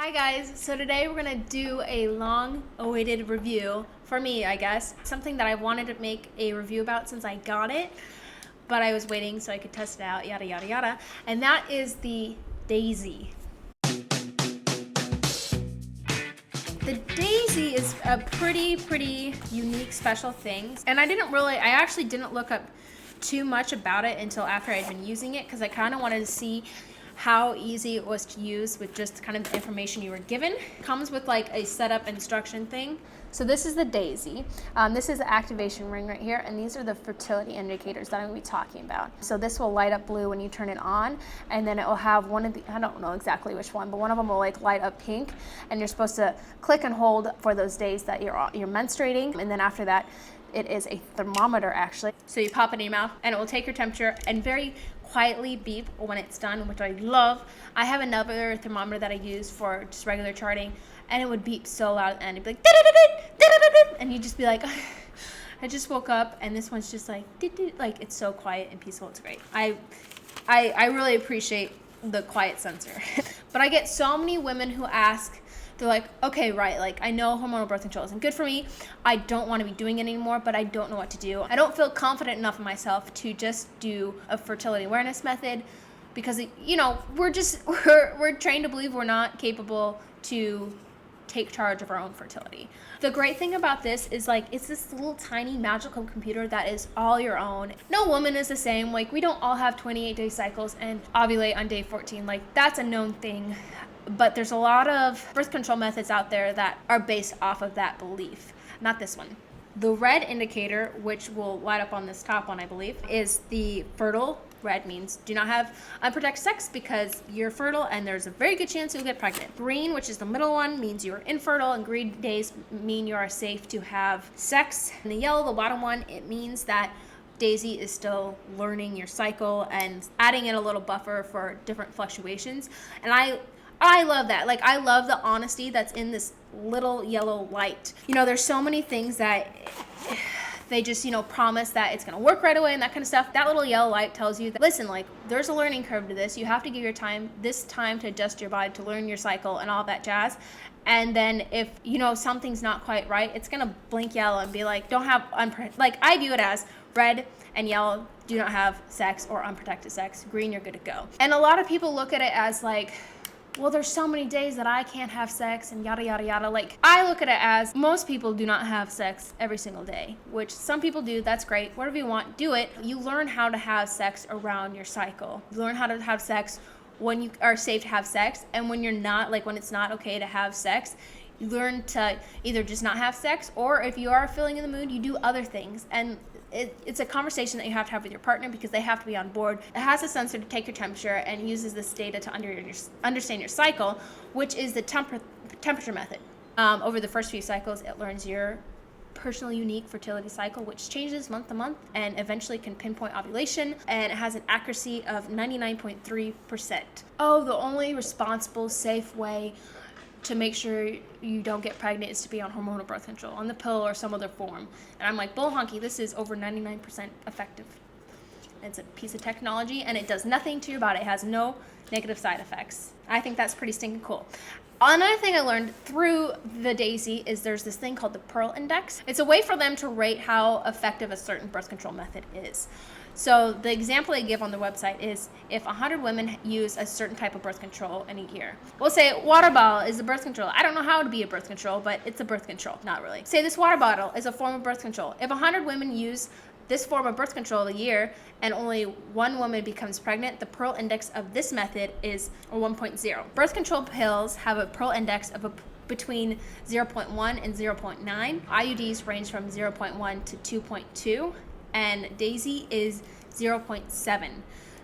Hi guys, so today we're gonna do a long-awaited review, for me I guess, something that I wanted to make a review about since I got it, but I was waiting so I could test it out, yada yada yada, and that is the Daysy. The Daysy is a pretty unique special thing, and I actually didn't look up too much about it until after I'd been using it, because I kind of wanted to see how easy it was to use with just kind of the information you were given. It comes with like a setup instruction thing. So this is the Daysy. This is the activation ring right here, and these are the fertility indicators that I'm going to be talking about. So this will light up blue when you turn it on, and then it will have one of the, I don't know exactly which one, but one of them will like light up pink, and you're supposed to click and hold for those days that you're menstruating, and then after that, it is a thermometer actually. So you pop it in your mouth and it will take your temperature and very quietly beep when it's done, which I love. I have another thermometer that I use for just regular charting, and it would beep so loud and it'd be like, da-da-da-da, and you'd just be like, I just woke up, and this one's just like, like it's so quiet and peaceful. It's great. I really appreciate the quiet sensor. But I get so many women who ask, they're like, okay, right, like I know hormonal birth control isn't good for me. I don't want to be doing it anymore, but I don't know what to do. I don't feel confident enough in myself to just do a fertility awareness method because, you know, we're trained to believe we're not capable to take charge of our own fertility. The great thing about this is like it's this little tiny magical computer that is all your own. No woman is the same. Like we don't all have 28-day cycles and ovulate on day 14. Like that's a known thing. But there's a lot of birth control methods out there that are based off of that belief. Not this one. The red indicator, which will light up on this top one, I believe, is the fertile. Red means do not have unprotected sex because you're fertile and there's a very good chance you'll get pregnant. Green, which is the middle one, means you're infertile, and green days mean you are safe to have sex. And the yellow, the bottom one, it means that Daysy is still learning your cycle and adding in a little buffer for different fluctuations. And I love that. Like, I love the honesty that's in this little yellow light. You know, there's so many things that they just, you know, promise that it's going to work right away and that kind of stuff. That little yellow light tells you that, listen, like, there's a learning curve to this. You have to give your time, this time to adjust your body, to learn your cycle and all that jazz. And then if, you know, something's not quite right, it's going to blink yellow and be like, don't have, like, I view it as red and yellow, do not have sex or unprotected sex. Green, you're good to go. And a lot of people look at it as like, well, there's so many days that I can't have sex and yada, yada, yada. Like, I look at it as most people do not have sex every single day, which some people do. That's great. Whatever you want, do it. You learn how to have sex around your cycle. You learn how to have sex when you are safe to have sex, and when you're not, like when it's not okay to have sex, you learn to either just not have sex, or if you are feeling in the mood, you do other things. And it's a conversation that you have to have with your partner because they have to be on board. It has a sensor to take your temperature and uses this data to understand your cycle, which is the temperature method. Over the first few cycles, it learns your personal unique fertility cycle, which changes month to month and eventually can pinpoint ovulation, and it has an accuracy of 99.3%. Oh, the only responsible, safe way to make sure you don't get pregnant is to be on hormonal birth control, on the pill or some other form. And I'm like, bull honky, this is over 99% effective. It's a piece of technology and it does nothing to your body. It has no negative side effects. I think that's pretty stinking cool. Another thing I learned through the Daysy is there's this thing called the Pearl Index. It's a way for them to rate how effective a certain birth control method is. So the example they give on the website is if 100 women use a certain type of birth control in a year. We'll say water bottle is a birth control. I don't know how to be a birth control, but it's a birth control. Not really. Say this water bottle is a form of birth control. If 100 women use this form of birth control a year and only one woman becomes pregnant, the Pearl Index of this method is a 1.0. Birth control pills have a Pearl Index of between 0.1 and 0.9. IUDs range from 0.1 to 2.2. And Daysy is 0.7.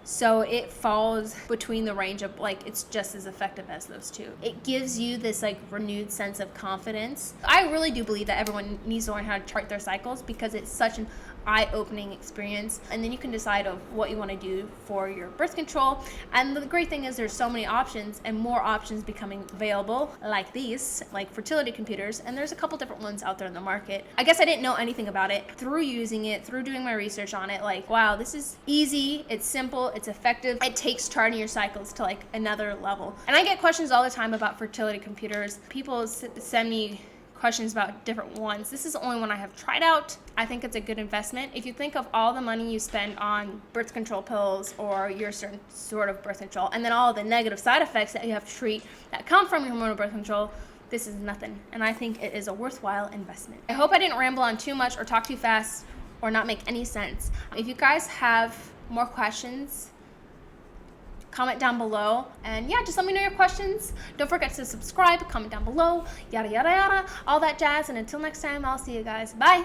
So it falls between the range of, like, it's just as effective as those two. It gives you this like renewed sense of confidence. I really do believe that everyone needs to learn how to chart their cycles because it's such an eye-opening experience, and then you can decide of what you want to do for your birth control. And the great thing is there's so many options, and more options becoming available, like these, like fertility computers, and there's a couple different ones out there in the market. I guess I didn't know anything about it. Through using it, through doing my research on it, like, wow, this is easy, it's simple, it's effective, it takes charting your cycles to like another level. And I get questions all the time about fertility computers. People send me questions about different ones. This is the only one I have tried out. I think it's a good investment. If you think of all the money you spend on birth control pills or your certain sort of birth control, and then all the negative side effects that you have to treat that come from your hormonal birth control, this is nothing. And I think it is a worthwhile investment. I hope I didn't ramble on too much or talk too fast or not make any sense. If you guys have more questions, comment down below, and yeah, just let me know your questions. Don't forget to subscribe, comment down below, yada yada yada, all that jazz. And until next time, I'll see you guys. Bye.